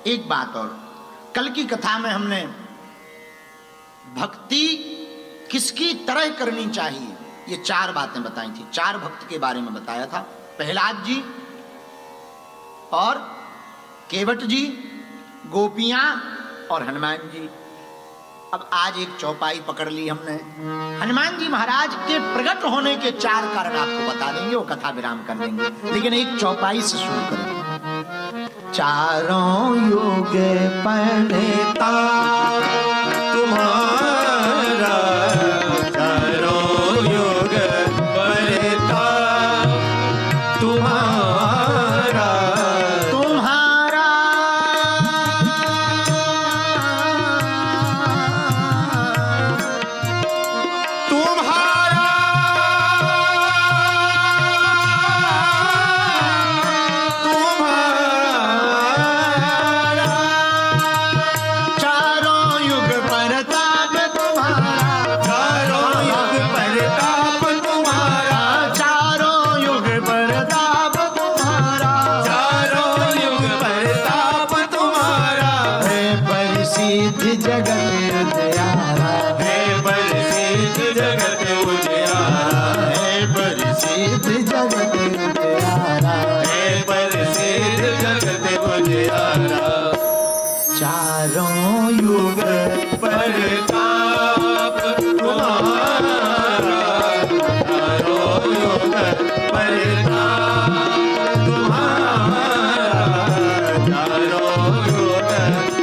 एक बात और, कल की कथा में हमने भक्ति किसकी तरह करनी चाहिए ये 4 बातें बताई थी। 4 भक्त के बारे में बताया था, प्रहलाद जी और केवट जी, गोपियां और हनुमान जी। अब आज एक चौपाई पकड़ ली हमने। हनुमान जी महाराज के प्रकट होने के 4 कारण आपको बता देंगे, वो कथा विराम कर देंगे, लेकिन एक चौपाई से शुरू करेंगे। चारों युग पढ़ता तुम्हारा, चारों युग पढ़ता तुम्हारा, तुम्हारा तुम्हारा तुम्हारा, चारों युग प्रताप तुम्हारा, चारों युग प्रताप तुम्हारा, चारों युग प्रताप तुम्हारा, चारों युग प्रताप तुम्हारा, है प्रसिद्ध जगत उजियारा, है प्रसिद्ध जगत उजियारा, है प्रसिद्ध जगत उजियारा, है प्रसिद्ध जगत उजियारा। चारों युग प्रताप तुम्हारा, चारों युग प्रताप तुम्हारा, चारों युग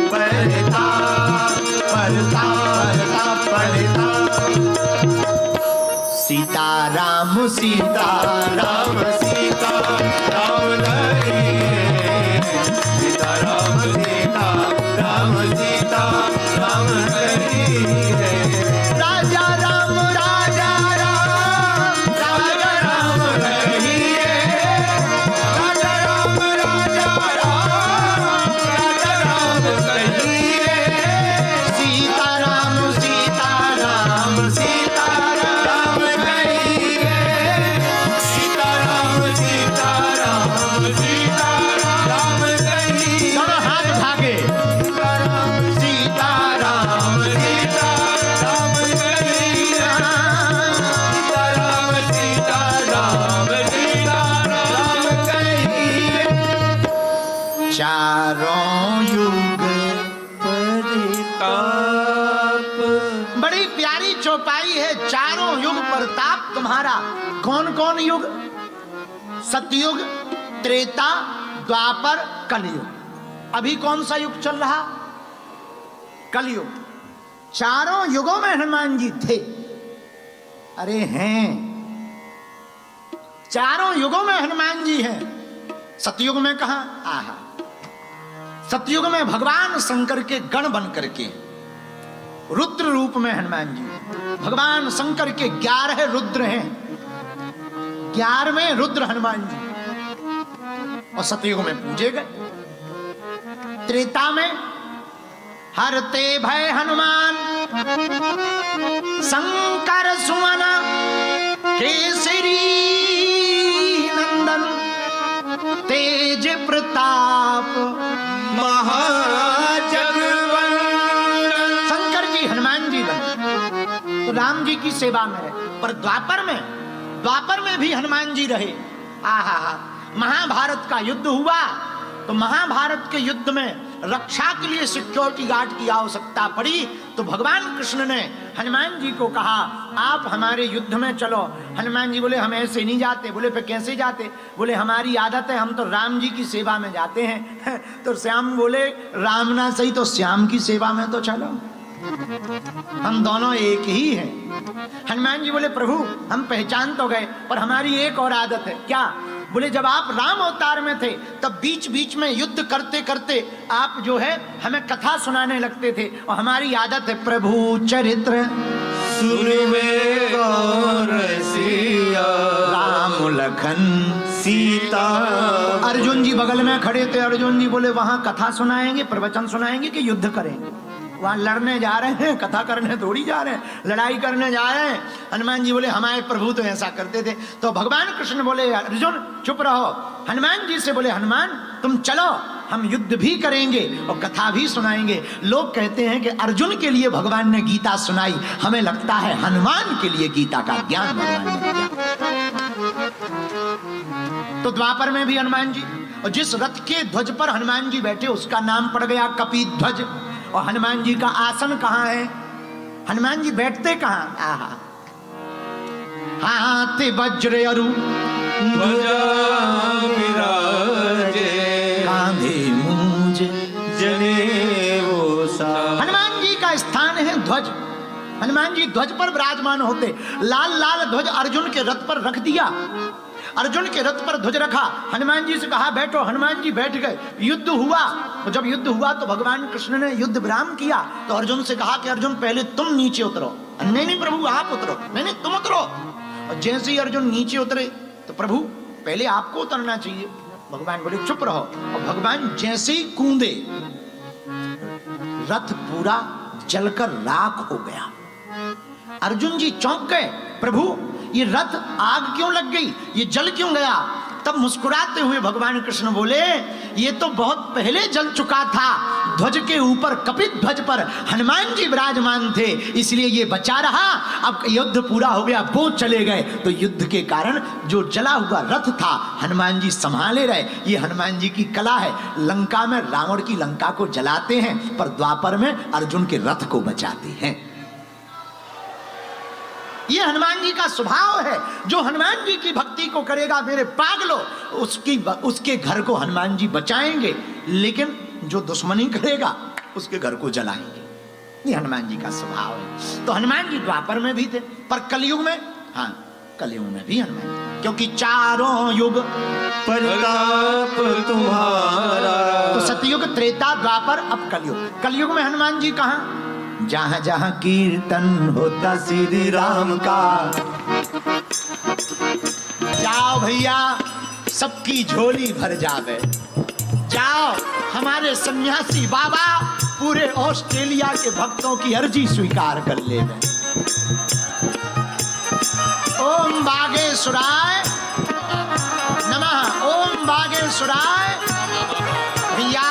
प्रताप प्रताप प्रताप। सीता राम सीता राम सीता राम हरि, सीता राम सीता राम सीता राम हरि, राजा राम राजा राम राजा राम हरि, राजा राम राजा राम, राजा राम हरि, सीता राम सीता राम सीता राम हरि, सीता राम सीता राम, सीता राम हरि, दोनों हाथ भागे सीता राम सीता राम, सीता राम हरि, सीता राम सीता राम, सीता राम हरि। चारों युग ताप बड़ी प्यारी चौपाई है। चारों युग प्रताप तुम्हारा। कौन कौन युग? सतयुग, त्रेता, द्वापर, कलयुग। अभी कौन सा युग चल रहा? कलयुग। चारों युगों में हनुमान जी थे। अरे हैं, चारों युगों में हनुमान जी हैं। सतयुग में कहा? आहा, सतयुग में भगवान शंकर के गण बन करके रुद्र रूप में हनुमान जी। भगवान शंकर के 11 रुद्र हैं, 11वें रुद्र हनुमान जी, और सतयुग में पूजे गए। त्रेता में हरते भय हनुमान, शंकर सुमन केसरी नंदन, तेज प्रताप महाजगवंदन। शंकर जी हनुमान जी बने तो राम जी की सेवा में रहे। पर द्वापर में भी हनुमान जी रहे। आहा, महाभारत का युद्ध हुआ तो महाभारत के युद्ध में रक्षा के लिए सिक्योरिटी गार्ड की आवश्यकता पड़ी, तो भगवान कृष्ण ने हनुमान जी को कहा आप हमारे युद्ध में चलो। हनुमान जी बोले हम ऐसे नहीं जाते। बोले फिर कैसे जाते? बोले हमारी आदत है, हम तो राम जी की सेवा में जाते हैं। तो श्याम बोले राम ना सही तो श्याम की सेवा में तो चलो, हम दोनों एक ही हैं। हनुमान जी बोले प्रभु हम पहचान तो गए, पर हमारी एक और आदत है। क्या? बोले जब आप राम अवतार में थे तब बीच बीच में युद्ध करते करते आप जो है हमें कथा सुनाने लगते थे, और हमारी आदत है प्रभु चरित्र सुनवे गौर सिया, राम लखन सीता। अर्जुन जी बगल में खड़े थे। अर्जुन जी बोले वहां कथा सुनाएंगे, प्रवचन सुनाएंगे कि युद्ध करेंगे? वहां लड़ने जा रहे हैं, कथा करने थोड़ी जा रहे हैं, लड़ाई करने जा रहे हैं। हनुमान जी बोले हमारे प्रभु तो ऐसा करते थे। तो भगवान कृष्ण बोले अर्जुन चुप रहो। हनुमान जी से बोले हनुमान तुम चलो हम युद्ध भी करेंगे और कथा भी सुनाएंगे। लोग कहते हैं कि अर्जुन के लिए भगवान ने गीता सुनाई, हमें लगता है हनुमान के लिए गीता का ज्ञान भगवान ने दिया। तो द्वापर में भी हनुमान जी, और जिस रथ के ध्वज पर हनुमान जी बैठे उसका नाम पड़ गया कपिध्वज। और हनुमान जी का आसन कहाँ है, हनुमान जी बैठते कहाँ? आहा, हाथ वज्र अरु ध्वजा विराजे, कांधे मूंज जनेऊ साज। हनुमान जी का स्थान है ध्वज। हनुमान जी ध्वज पर विराजमान होते। लाल लाल ध्वज अर्जुन के रथ पर रख दिया, अर्जुन के रथ पर ध्वज रखा, हनुमान जी से कहा बैठो, हनुमान जी बैठ गए। युद्ध हुआ, और जब युद्ध हुआ तो भगवान कृष्ण ने युद्ध विराम किया। तो अर्जुन से कहा कि अर्जुन पहले तुम नीचे उतरो। नहीं नहीं प्रभु आप उतरो, नहीं तुम उतरो। और जैसे ही अर्जुन नीचे उतरे तो प्रभु पहले आपको उतरना चाहिए। भगवान बोले चुप रहो। और भगवान जैसे ही कूदे रथ पूरा जलकर राख हो गया। अर्जुन जी चौंक गए, प्रभु ये रथ आग क्यों लग गई, ये जल क्यों गया? तब मुस्कुराते हुए भगवान कृष्ण बोले ये तो बहुत पहले जल चुका था, ध्वज के ऊपर कपिध्वज पर हनुमान जी विराजमान थे इसलिए ये बचा रहा। अब युद्ध पूरा हो गया, वो चले गए तो युद्ध के कारण जो जला हुआ रथ था हनुमान जी संभाले रहे। ये हनुमान जी की कला है। लंका में रावण की लंका को जलाते हैं पर द्वापर में अर्जुन के रथ को बचाते हैं। ये हनुमान जी का स्वभाव है। जो हनुमान जी की भक्ति को करेगा मेरे पागलों, उसके घर को हनुमान जी बचाएंगे, लेकिन जो दुश्मनी करेगा उसके घर को जलाएंगे। ये हनुमान जी का स्वभाव है। तो हनुमान जी द्वापर में भी थे, पर कलयुग में, हाँ कलयुग में भी हनुमान जी, क्योंकि चारों युग प्रताप तुम्हारा। तो सतयुग, त्रेता, द्वापर, अब कलयुग। कलयुग में हनुमान जी कहाँ? जहां जहां कीर्तन होता श्री राम का, जाओ भैया सबकी झोली भर जावे। जाओ हमारे सन्यासी बाबा पूरे ऑस्ट्रेलिया के भक्तों की अर्जी स्वीकार कर ले गए। ओम बागेश्वराय नमः, ओम बागेश्वराय। भैया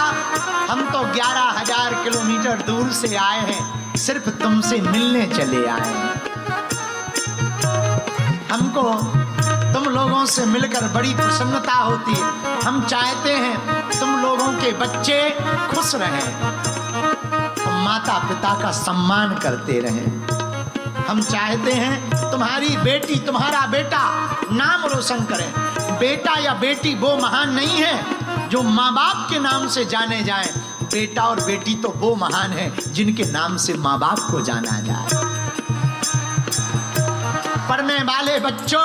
हम तो 11,000 किलोमीटर दूर से आए हैं, सिर्फ तुमसे मिलने चले आए हैं। हमको तुम लोगों से मिलकर बड़ी प्रसन्नता होती है। हम चाहते हैं तुम लोगों के बच्चे खुश रहें, माता पिता का सम्मान करते रहें। हम चाहते हैं तुम्हारी बेटी, तुम्हारा बेटा नाम रोशन करें। बेटा या बेटी वो महान नहीं है जो माँ बाप के नाम से जाने जाएं। बेटा और बेटी तो वो महान है जिनके नाम से माँ बाप को जाना जाए। पढ़ने वाले बच्चों,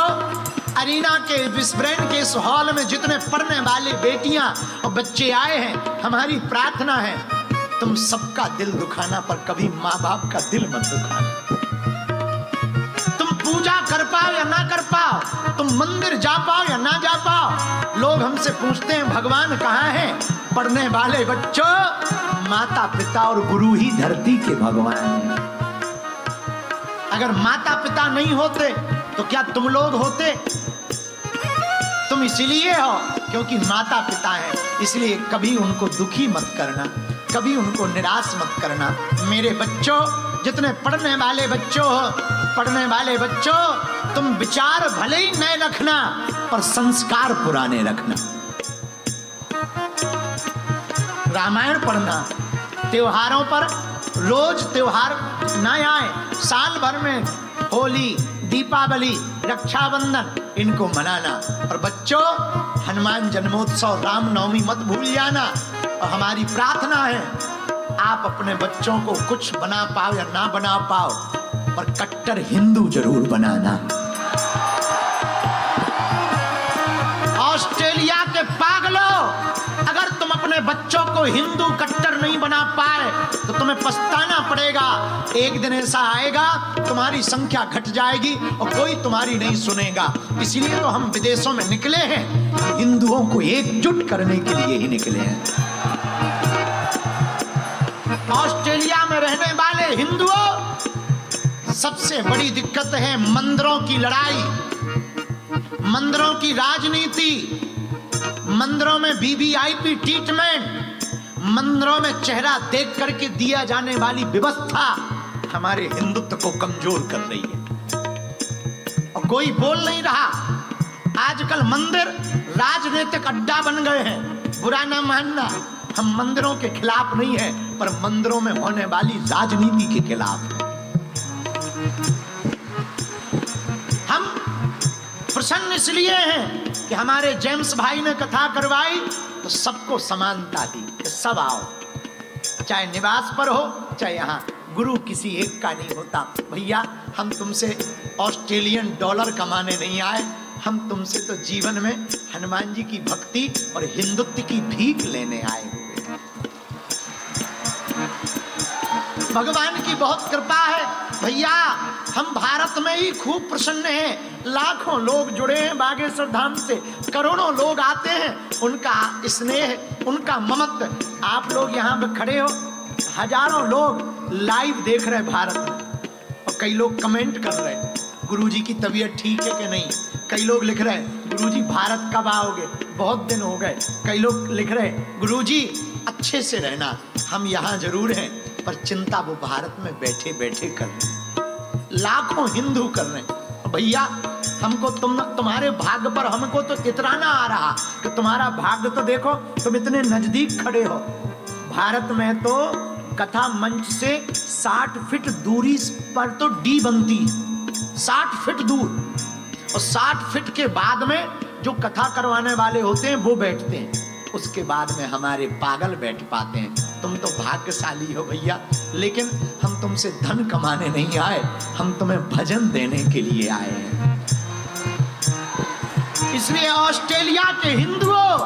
अरीना के विस्ब्रेन के इस हॉल में जितने पढ़ने वाले बेटियां और बच्चे आए हैं, हमारी प्रार्थना है तुम सबका दिल दुखाना पर कभी माँ बाप का दिल मत दुखाना। तुम पूजा कर पाओ या ना कर पाओ, तुम मंदिर जा पाओ या ना जा पाओ, लोग हमसे पूछते हैं भगवान कहाँ है? पढ़ने वाले बच्चों, माता पिता और गुरु ही धरती के भगवान हैं। अगर माता पिता नहीं होते तो क्या तुम लोग होते? तुम इसलिए हो क्योंकि माता पिता हैं, इसलिए कभी उनको दुखी मत करना, कभी उनको निराश मत करना। मेरे बच्चों, जितने पढ़ने वाले बच्चों हो, पढ़ने वाले बच्चों, तुम विचार भले ही नए रखना पर संस्कार पुराने रखना। रामायण पढ़ना, त्योहारों पर रोज त्योहार ना आए, साल भर में होली, दीपावली, रक्षाबंधन इनको मनाना। और बच्चों, हनुमान जन्मोत्सव, रामनवमी मत भूल जाना। और हमारी प्रार्थना है आप अपने बच्चों को कुछ बना पाओ या ना बना पाओ पर कट्टर हिंदू जरूर बनाना। ऑस्ट्रेलिया के पागलों, अगर तुम अपने बच्चों को हिंदू कट्टर नहीं बना पाए तो तुम्हें पछताना पड़ेगा। एक दिन ऐसा आएगा तुम्हारी संख्या घट जाएगी और कोई तुम्हारी नहीं सुनेगा। इसीलिए तो हम विदेशों में निकले हैं, हिंदुओं को एकजुट करने के लिए ही निकले हैं। ऑस्ट्रेलिया में रहने वाले हिंदुओं, सबसे बड़ी दिक्कत है मंदिरों की लड़ाई, मंदिरों की राजनीति, मंदिरों में वीवीआईपी ट्रीटमेंट, मंदिरों में चेहरा देख करके दिया जाने वाली व्यवस्था हमारे हिंदुत्व को कमजोर कर रही है और कोई बोल नहीं रहा। आजकल मंदिर राजनीतिक अड्डा बन गए हैं। बुरा ना मानना, हम मंदिरों के खिलाफ नहीं है, पर मंदिरों में होने वाली राजनीति के खिलाफ है। हम प्रसन्न इसलिए हैं कि हमारे जेम्स भाई ने कथा करवाई तो सबको समानता दी कि सब आओ, चाहे निवास पर हो चाहे यहाँ, गुरु किसी एक का नहीं होता। भैया हम तुमसे ऑस्ट्रेलियन डॉलर कमाने नहीं आए, हम तुमसे तो जीवन में हनुमान जी की भक्ति और हिंदुत्व की भीख लेने आए हुए। भगवान की बहुत कृपा है भैया, हम भारत में ही खूब प्रसन्न हैं। लाखों लोग जुड़े हैं बागेश्वर धाम से, करोड़ों लोग आते हैं, उनका स्नेह, उनका ममत्व। आप लोग यहाँ पे खड़े हो, हजारों लोग लाइव देख रहे हैं भारत में, और कई लोग कमेंट कर रहे हैं गुरुजी की तबीयत ठीक है कि नहीं। कई लोग लिख रहे हैं गुरुजी भारत कब आओगे, बहुत दिन हो गए। कई लोग लिख रहे हैं गुरुजी अच्छे से रहना, हम यहाँ जरूर हैं पर चिंता वो भारत में बैठे बैठे कर रहे हैं। लाखों हिंदू कर रहे हैं। भैया हमको तुम्हारे भाग्य पर हमको तो इतराना आ रहा कि तुम्हारा भाग्य तो देखो, तुम इतने नजदीक खड़े हो। भारत में तो कथा मंच से 60 फीट दूरी पर तो डी बनती है, 60 फीट दूर, और 60 फीट के बाद में जो कथा करवाने वाले होते हैं वो बैठते हैं, उसके बाद में हमारे पागल बैठ पाते हैं। तुम तो भाग्यशाली हो भैया, लेकिन हम तुमसे धन कमाने नहीं आए, हम तुम्हें भजन देने के लिए आए हैं। इसलिए ऑस्ट्रेलिया के हिंदुओं,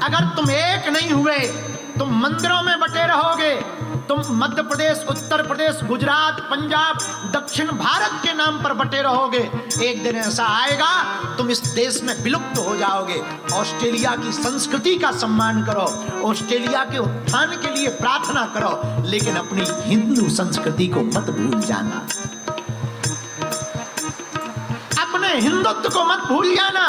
अगर तुम एक नहीं हुए, तुम मंदिरों में बटे रहोगे, तुम मध्य प्रदेश, उत्तर प्रदेश, गुजरात, पंजाब, दक्षिण भारत के नाम पर बटे रहोगे। एक दिन ऐसा आएगा तुम इस देश में विलुप्त हो जाओगे। ऑस्ट्रेलिया की संस्कृति का सम्मान करो, ऑस्ट्रेलिया के उत्थान के लिए प्रार्थना करो, लेकिन अपनी हिंदू संस्कृति को मत भूल जाना, अपने हिंदुत्व को मत भूल जाना।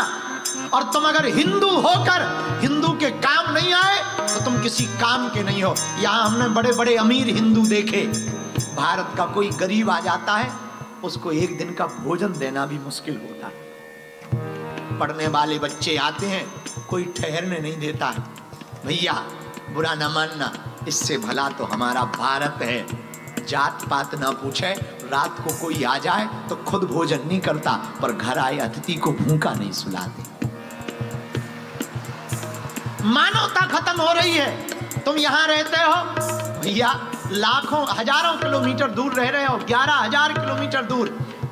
और तुम अगर हिंदू होकर हिंदू के काम नहीं आए तो तुम किसी काम के नहीं हो। यहाँ हमने बड़े बड़े अमीर हिंदू देखे, भारत का कोई गरीब आ जाता है, उसको एक दिन का भोजन देना भी मुश्किल होता है। पढ़ने वाले बच्चे आते हैं, कोई ठहरने नहीं देता है। भैया बुरा न मानना, इससे भला तो हमारा भारत है। जात पात ना पूछे, रात को कोई आ जाए तो खुद भोजन नहीं करता, पर घर आए अतिथि को भूखा नहीं सुलाते। मानवता खत्म हो रही है। तुम यहाँ रहते हो भैया, लाखों हजारों किलोमीटर दूर रह रहे हो, 11,000 किलोमीटर दूर।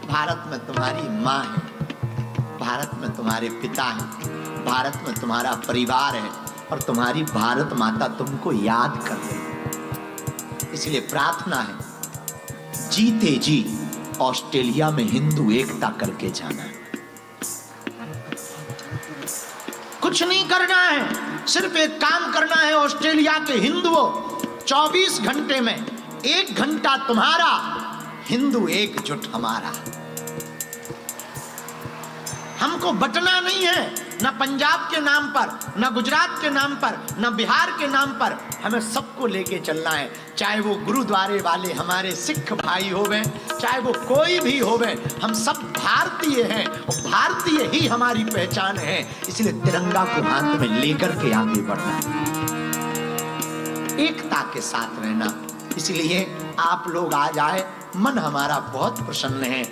भारत में तुम्हारी माँ है, भारत में तुम्हारे पिता है, भारत में तुम्हारा परिवार है, और तुम्हारी भारत माता तुमको याद कर रही है। इसलिए प्रार्थना है, जीते जी ऑस्ट्रेलिया में हिंदू एकता करके जाना है। कुछ नहीं करना है, सिर्फ एक काम करना है। ऑस्ट्रेलिया के हिंदुओं, 24 घंटे में 1 घंटा तुम्हारा, हिंदू एकजुट हमारा। हमको बटना नहीं है, न पंजाब के नाम पर, न गुजरात के नाम पर, न बिहार के नाम पर। हमें सबको लेके चलना है, चाहे वो गुरुद्वारे वाले हमारे सिख भाई होवे, चाहे वो कोई भी होवे, हम सब भारतीय हैं और भारतीय ही हमारी पहचान है। इसलिए तिरंगा को हाथ में लेकर के आगे बढ़ना है, एकता के साथ रहना। इसलिए आप लोग आ जाए, मन हमारा बहुत प्रसन्न है।